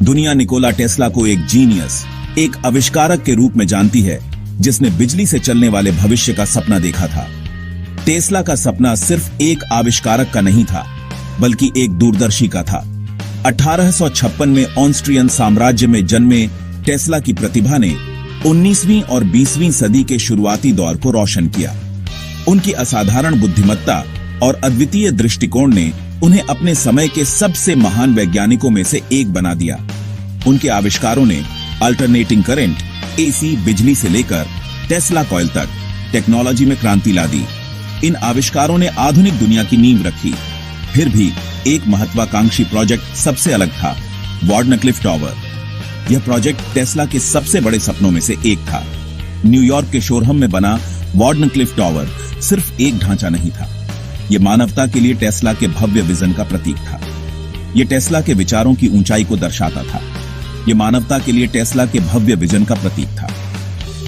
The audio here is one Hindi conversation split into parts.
दुनिया निकोला टेस्ला को एक जीनियस, एक आविष्कारक के रूप में जानती है जिसने बिजली से चलने वाले भविष्य का सपना देखा था। टेस्ला का सपना सिर्फ एक आविष्कारक का नहीं था, बल्कि एक दूरदर्शी का था। 1856 में ऑस्ट्रियन साम्राज्य में जन्मे टेस्ला की प्रतिभा ने 19वीं और 20वीं सदी के शुरुआती दौर को रोशन किया। उनकी असाधारण बुद्धिमत्ता और अद्वितीय दृष्टिकोण ने उन्हें अपने समय के सबसे महान वैज्ञानिकों में से एक बना दिया। उनके आविष्कारों ने अल्टरनेटिंग करंट, एसी बिजली से लेकर टेस्ला कॉइल तक टेक्नोलॉजी में क्रांति ला दी। इन आविष्कारों ने आधुनिक दुनिया की नींव रखी। फिर भी एक महत्वाकांक्षी प्रोजेक्ट सबसे अलग था, वार्डनक्लिफ टावर। यह प्रोजेक्ट टेस्ला के सबसे बड़े सपनों में से एक था। न्यूयॉर्क के शोरहम में बना वार्डनक्लिफ टावर सिर्फ एक ढांचा नहीं था, यह मानवता के लिए टेस्ला के भव्य विजन का प्रतीक था। यह टेस्ला के विचारों की ऊंचाई को दर्शाता था। यह मानवता के लिए टेस्ला के भव्य विजन का प्रतीक था।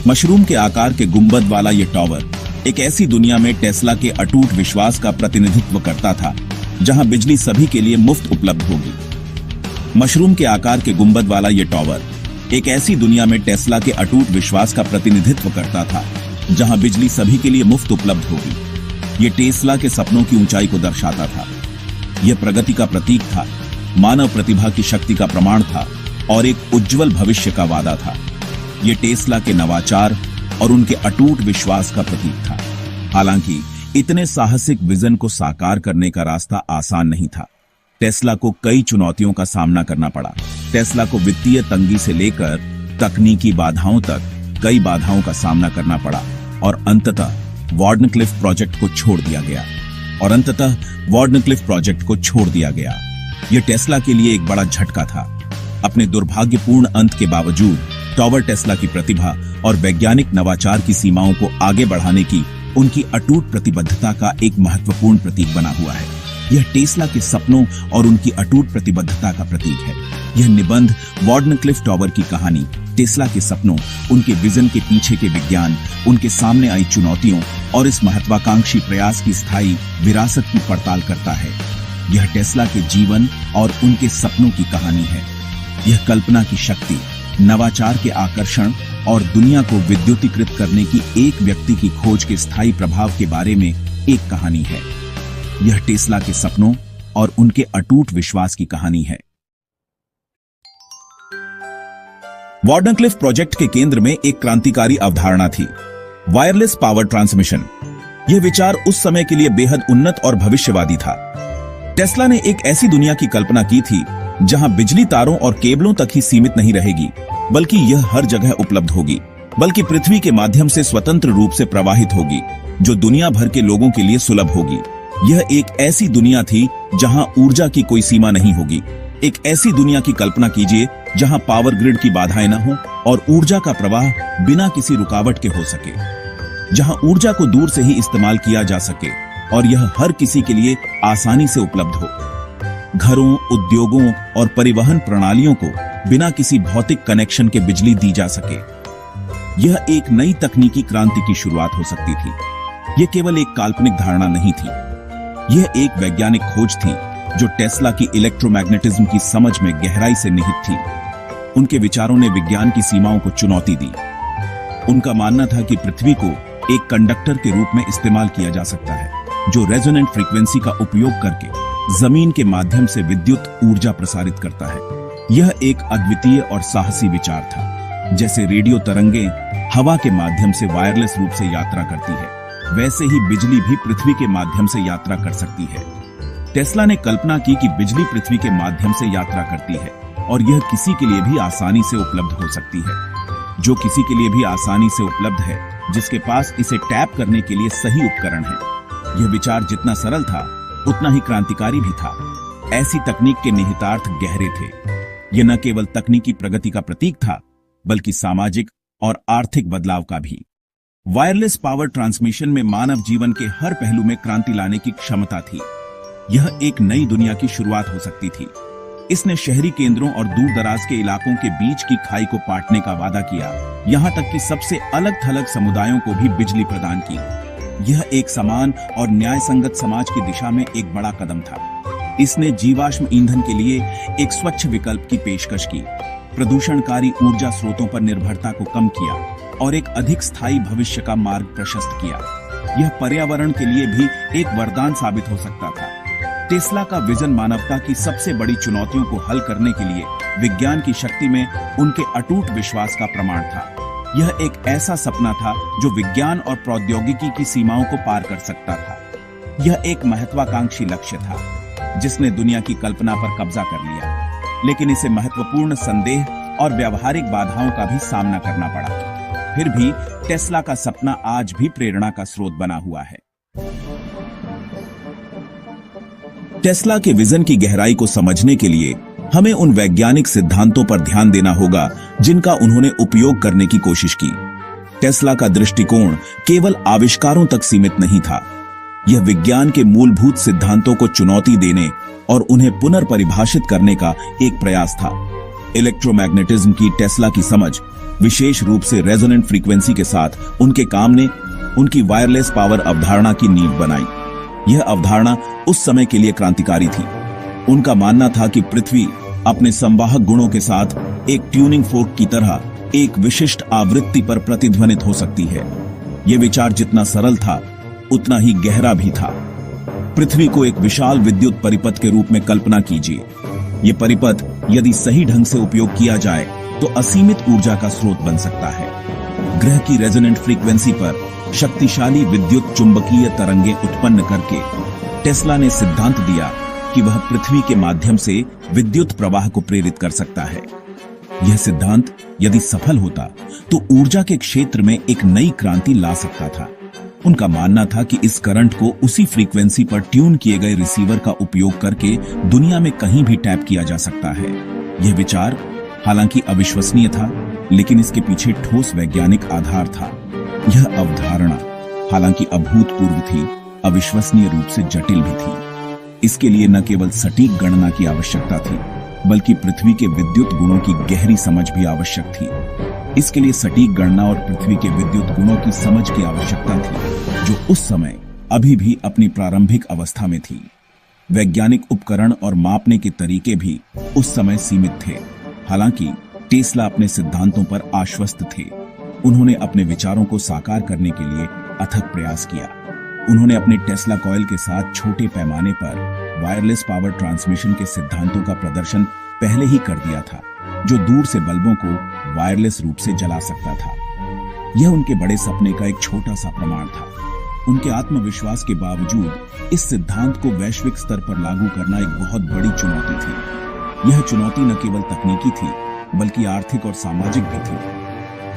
मशरूम के आकार के गुंबद वाला यह टावर एक ऐसी दुनिया में टेस्ला के अटूट विश्वास का प्रतिनिधित्व करता था जहां बिजली सभी के लिए मुफ्त उपलब्ध होगी। मशरूम के आकार के गुंबद वाला यह टावर एक ऐसी दुनिया में टेस्ला के अटूट विश्वास का प्रतिनिधित्व करता था जहां बिजली सभी के लिए मुफ्त उपलब्ध होगी। यह टेस्ला के सपनों की ऊंचाई को दर्शाता था। यह प्रगति का प्रतीक था, मानव प्रतिभा की शक्ति का प्रमाण था और एक उज्जवल भविष्य का वादा था। यह टेस्ला के नवाचार और उनके अटूट विश्वास का प्रतीक था। हालांकि इतने साहसिक विजन को साकार करने का रास्ता आसान नहीं था। टेस्ला को कई चुनौतियों का सामना करना पड़ा। टेस्ला को वित्तीय तंगी से लेकर तकनीकी बाधाओं तक कई बाधाओं का सामना करना पड़ा और अंततः वार्डनक्लिफ प्रोजेक्ट को छोड़ दिया गया। यह टेस्ला के लिए एक बड़ा झटका था। अपने दुर्भाग्यपूर्ण अंत के बावजूद टावर टेस्ला की प्रतिभा और वैज्ञानिक नवाचार की सीमाओं को आगे बढ़ाने की उनकी अटूट प्रतिबद्धता का एक महत्वपूर्ण प्रतीक बना हुआ है। यह टेस्ला के सपनों और उनकी अटूट प्रतिबद्धता का प्रतीक है। यह निबंध वार्डनक्लिफ टावर की कहानी टेस्ला के सपनों, उनके विजन के पीछे के विज्ञान, उनके सामने आई चुनौतियों और इस महत्वाकांक्षी प्रयास की स्थायी विरासत की पड़ताल करता है। यह टेस्ला के जीवन और उनके सपनों की कहानी है। यह कल्पना की शक्ति, नवाचार के आकर्षण और दुनिया को विद्युतीकृत करने की एक व्यक्ति की खोज के स्थायी प्रभाव के बारे में एक कहानी है। यह टेस्ला के सपनों और उनके अटूट विश्वास की कहानी है। वार्डनक्लिफ प्रोजेक्ट के केंद्र में एक क्रांतिकारी अवधारणा थी, वायरलेस पावर ट्रांसमिशन। यह विचार उस समय के लिए बेहद उन्नत और भविष्यवादी था। टेस्ला ने एक ऐसी दुनिया की कल्पना की थी जहां बिजली तारों और केबलों तक ही सीमित नहीं रहेगी, बल्कि यह हर जगह उपलब्ध होगी, बल्कि पृथ्वी के माध्यम से स्वतंत्र रूप से प्रवाहित होगी, जो दुनिया भर के लोगों के लिए सुलभ होगी। यह एक ऐसी दुनिया थी जहां ऊर्जा की कोई सीमा नहीं होगी। एक ऐसी दुनिया की कल्पना कीजिए जहां पावर ग्रिड की बाधाएं न हो और ऊर्जा का प्रवाह बिना किसी रुकावट के हो सके, जहां ऊर्जा को दूर से ही इस्तेमाल किया जा सके और यह हर किसी के लिए आसानी से उपलब्ध हो। घरों, उद्योगों और परिवहन प्रणालियों को बिना किसी भौतिक कनेक्शन के बिजली दी जा सके। यह एक नई तकनीकी क्रांति की शुरुआत हो सकती थी। यह केवल एक काल्पनिक धारणा नहीं थी, यह एक वैज्ञानिक खोज थी जो टेस्ला की इलेक्ट्रोमैग्नेटिज्म की समझ में गहराई से निहित थी। उनके विचारों ने विज्ञान की सीमाओं को चुनौती दी। उनका मानना था कि पृथ्वी को एक कंडक्टर के रूप में इस्तेमाल किया जा सकता है, जो रेजोनेंट फ्रीक्वेंसी का उपयोग करके जमीन के माध्यम से विद्युत ऊर्जा प्रसारित करता है। यह एक अद्वितीय और साहसी विचार था। जैसे रेडियो तरंगें हवा के माध्यम से वायरलेस रूप से यात्रा करती है, वैसे ही बिजली भी पृथ्वी के माध्यम से यात्रा कर सकती है। टेस्ला ने कल्पना की कि बिजली पृथ्वी के माध्यम से यात्रा करती है और यह किसी के लिए भी आसानी से उपलब्ध हो सकती है। जो किसी के लिए भी आसानी से उपलब्ध है, जिसके पास इसे टैप करने के लिए सही उपकरण है। यह विचार जितना सरल था उतना ही क्रांतिकारी भी था। ऐसी तकनीक के निहितार्थ गहरे थे। यह न केवल तकनीकी प्रगति का प्रतीक था, बल्कि सामाजिक और आर्थिक बदलाव का भी। वायरलेस पावर ट्रांसमिशन में मानव जीवन के हर पहलू में क्रांति लाने की क्षमता थी। यह एक नई दुनिया की शुरुआत हो सकती थी। इसने शहरी केंद्रों और दूर दराज के इलाकों के बीच की खाई को पाटने का वादा किया, यहाँ तक कि सबसे अलग थलग समुदायों को भी बिजली प्रदान की। यह एक समान और न्याय संगत समाज की दिशा में एक बड़ा कदम था। इसने जीवाश्म ईंधन के लिए एक स्वच्छ विकल्प की पेशकश की, प्रदूषणकारी ऊर्जा स्रोतों पर निर्भरता को कम किया और एक अधिक स्थायी भविष्य का मार्ग प्रशस्त किया। यह पर्यावरण के लिए भी एक वरदान साबित हो सकता था। टेस्ला का विजन मानवता की सबसे बड़ी चुनौतियों को हल करने के लिए विज्ञान की शक्ति में उनके अटूट विश्वास का प्रमाण था। यह एक ऐसा सपना था जो विज्ञान और प्रौद्योगिकी की सीमाओं को पार कर सकता था। यह एक महत्वाकांक्षी लक्ष्य था जिसने दुनिया की कल्पना पर कब्जा कर लिया, लेकिन इसे महत्वपूर्ण संदेह और व्यावहारिक बाधाओं का भी सामना करना पड़ा। फिर भी टेस्ला का सपना आज भी प्रेरणा का स्रोत बना हुआ है। टेस्ला के विजन की गहराई को समझने के लिए हमें उन वैज्ञानिक सिद्धांतों पर ध्यान देना होगा जिनका उन्होंने उपयोग करने की कोशिश की। टेस्ला का दृष्टिकोण केवल आविष्कारों तक सीमित नहीं था। यह विज्ञान के मूलभूत सिद्धांतों को चुनौती देने और उन्हें पुनर्परिभाषित करने का एक प्रयास था। इलेक्ट्रोमैग्नेटिज्म की टेस्ला की समझ, विशेष रूप से रेजोनेंट फ्रीक्वेंसी के साथ उनके काम ने उनकी वायरलेस पावर अवधारणा की नींव बनाई। यह अवधारणा उस समय के लिए क्रांतिकारी थी। उनका मानना था कि पृथ्वी अपने संवाहक गुणों के साथ एक ट्यूनिंग फोर्क की तरह एक विशिष्ट आवृत्ति पर प्रतिध्वनित हो सकती है। यह विचार जितना सरल था उतना ही गहरा भी था। पृथ्वी को एक विशाल विद्युत परिपथ के रूप में कल्पना कीजिए। यह परिपथ यदि सही ढंग से उपयोग किया जाए तो असीमित ऊर्जा का स्रोत बन सकता है। ग्रह की रेजोनेंट फ्रीक्वेंसी पर शक्तिशाली विद्युत चुंबकीय तरंगें उत्पन्न करके टेस्ला ने सिद्धांत दिया कि वह पृथ्वी के माध्यम से विद्युत प्रवाह को प्रेरित कर सकता है। यह सिद्धांत यदि सफल होता तो ऊर्जा के क्षेत्र में एक नई क्रांति ला सकता था। उनका मानना था कि इस करंट को उसी फ्रीक्वेंसी पर ट्यून किए गए रिसीवर का उपयोग करके दुनिया में कहीं भी टैप किया जा सकता है। यह विचार हालांकि अविश्वसनीय था, लेकिन इसके पीछे ठोस वैज्ञानिक आधार था। यह अवधारणा हालांकि अभूतपूर्व थी, अविश्वसनीय रूप से जटिल भी थी। इसके लिए न केवल सटीक गणना की आवश्यकता थी, बल्कि पृथ्वी के विद्युत गुणों की गहरी समझ भी आवश्यक थी। इसके लिए सटीक गणना और पृथ्वी के विद्युत गुणों की समझ की आवश्यकता थी, जो उस समय अभी भी अपनी प्रारंभिक अवस्था में थी। वैज्ञानिक उपकरण और मापने के तरीके भी उस समय सीमित थे। हालांकि टेस्ला अपने सिद्धांतों पर आश्वस्त थे। उन्होंने अपने विचारों को साकार करने के लिए अथक प्रयास किया। उन्होंने अपने टेस्ला कॉइल के साथ छोटे पैमाने पर वायरलेस पावर ट्रांसमिशन के सिद्धांतों का प्रदर्शन पहले ही कर दिया था, जो दूर से बल्बों को वायरलेस रूप से जला सकता था। यह उनके बड़े सपने का एक छोटा सा प्रमाण था। उनके आत्मविश्वास के बावजूद इस सिद्धांत को वैश्विक स्तर पर लागू करना एक बहुत बड़ी चुनौती थी। यह चुनौती न केवल तकनीकी थी, बल्कि आर्थिक और सामाजिक भी थी।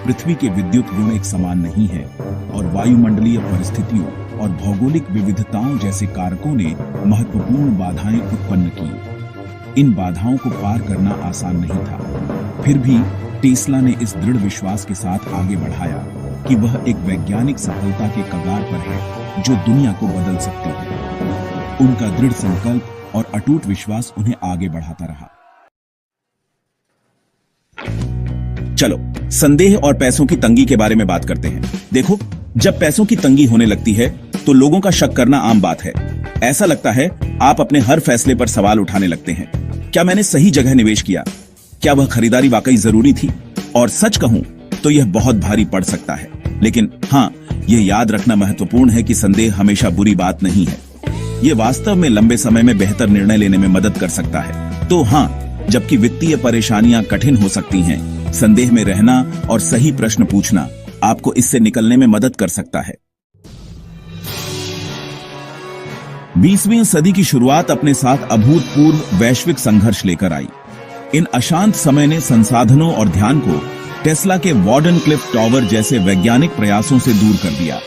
पृथ्वी के विद्युत गुण एक समान नहीं है और वायुमंडलीय परिस्थितियों और भौगोलिक विविधताओं जैसे कारकों ने महत्वपूर्ण बाधाएं उत्पन्न की। इन बाधाओं को पार करना आसान नहीं था। फिर भी टेस्ला ने इस दृढ़ विश्वास के साथ आगे बढ़ाया कि वह एक वैज्ञानिक सफलता के कगार पर है जो दुनिया को बदल सकती है। उनका दृढ़ संकल्प और अटूट विश्वास उन्हें आगे बढ़ाता रहा। चलो संदेह और पैसों की तंगी के बारे में बात करते हैं। देखो, जब पैसों की तंगी होने लगती है तो लोगों का शक करना आम बात है। ऐसा लगता है आप अपने हर फैसले पर सवाल उठाने लगते हैं। क्या मैंने सही जगह निवेश किया? क्या वह खरीदारी वाकई जरूरी थी? और सच कहूं तो यह बहुत भारी पड़ सकता है। लेकिन हाँ, यह याद रखना महत्वपूर्ण है कि संदेह हमेशा बुरी बात नहीं है। यह वास्तव में लंबे समय में बेहतर निर्णय लेने में मदद कर सकता है। तो हाँ, जबकि वित्तीय परेशानियां कठिन हो सकती हैं, संदेह में रहना और सही प्रश्न पूछना आपको इससे निकलने में मदद कर सकता है। 20वीं सदी की शुरुआत अपने साथ अभूतपूर्व वैश्विक संघर्ष लेकर आई। इन अशांत समय ने संसाधनों और ध्यान को टेस्ला के वार्डनक्लिफ टॉवर जैसे वैज्ञानिक प्रयासों से दूर कर दिया।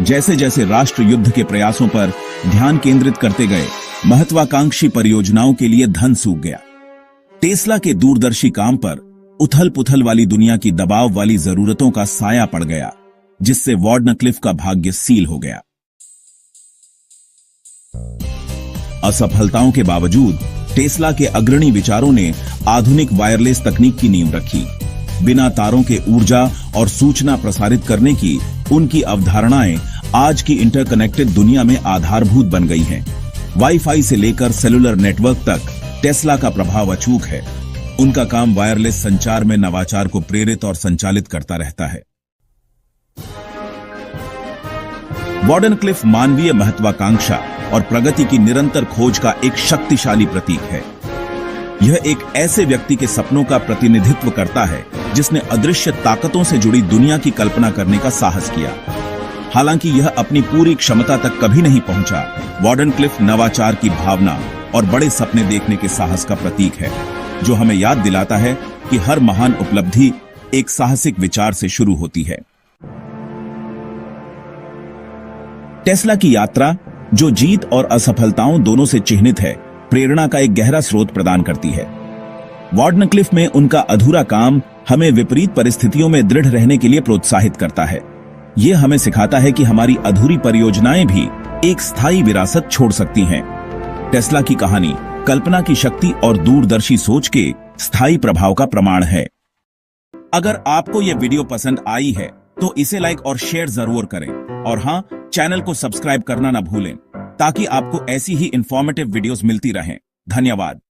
जैसे जैसे राष्ट्र युद्ध के प्रयासों पर ध्यान केंद्रित करते गए, महत्वाकांक्षी परियोजनाओं के लिए धन सूख गया। टेस्ला के दूरदर्शी काम पर उथल पुथल वाली दुनिया की दबाव वाली जरूरतों का साया पड़ गया, जिससे वार्डनक्लिफ का भाग्य सील हो गया। असफलताओं के बावजूद टेस्ला के अग्रणी विचारों ने आधुनिक वायरलेस तकनीक की नींव रखी। बिना तारों के ऊर्जा और सूचना प्रसारित करने की उनकी अवधारणाएं आज की इंटरकनेक्टेड दुनिया में आधारभूत बन गई हैं। वाईफाई से लेकर सेलुलर नेटवर्क तक टेस्ला का प्रभाव अचूक है। उनका काम वायरलेस संचार में नवाचार को प्रेरित और संचालित करता रहता है। वार्डनक्लिफ मानवीय महत्वाकांक्षा और प्रगति की निरंतर खोज का एक शक्तिशाली प्रतीक है। यह एक ऐसे व्यक्ति के सपनों का प्रतिनिधित्व करता है जिसने अदृश्य ताकतों से जुड़ी दुनिया की कल्पना करने का साहस किया। हालांकि यह अपनी पूरी क्षमता तक कभी नहीं पहुंचा, वार्डनक्लिफ नवाचार की भावना और बड़े सपने देखने के साहस का प्रतीक है, जो हमें याद दिलाता है कि हर महान उपलब्धि एक साहसिक विचार से शुरू होती है। टेस्ला की यात्रा, जो जीत और असफलताओं दोनों से चिह्नित है, प्रेरणा का एक गहरा स्रोत प्रदान करती है। वार्डनक्लिफ में उनका अधूरा काम हमें विपरीत परिस्थितियों में दृढ़ रहने के लिए प्रोत्साहित करता है। यह हमें सिखाता है कि हमारी अधूरी परियोजनाएं भी एक स्थायी विरासत छोड़ सकती हैं। टेस्ला की कहानी कल्पना की शक्ति और दूरदर्शी सोच के स्थायी प्रभाव का प्रमाण है। अगर आपको यह वीडियो पसंद आई है तो इसे लाइक और शेयर जरूर करें, और हां, चैनल को सब्सक्राइब करना ना भूलें ताकि आपको ऐसी ही इंफॉर्मेटिव वीडियोस मिलती रहें। धन्यवाद।